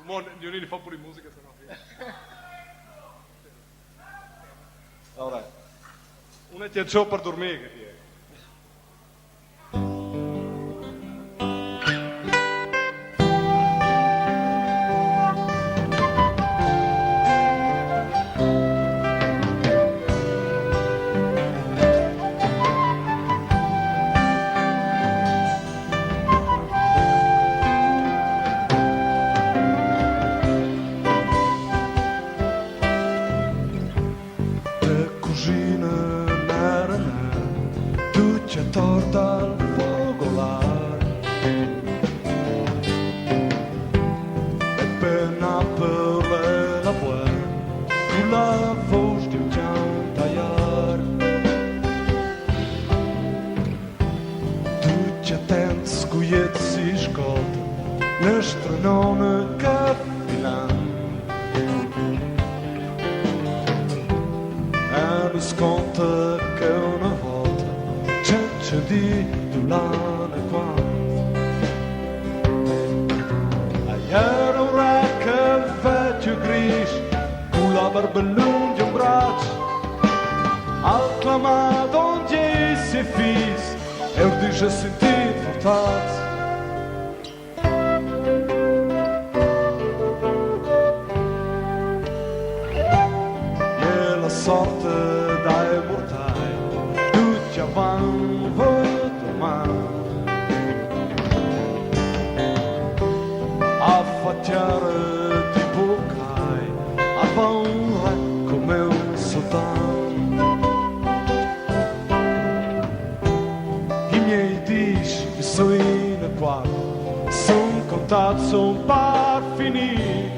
Giorni fa pure musica, se no. Allora, Una chiacciò per dormire che ti è. cugina nera nera, tu c'è torta al fogolar. E penna per la buona, tu la voce di un tagliar. Tu c'è attento, scugliet si scolta, nostra nonna capillan. Mi sconta che una volta c'è di Dulane qua. Era un racca vecchio gris con la barba lunga in braccio, al clamato onde si fis e ora dice sentir fortazzo. E la sorte dai mortai, tutti avanti domani, a facciare di boccai, a paura come un sultano. I miei dici che sono in qua, son contato, son par finiti,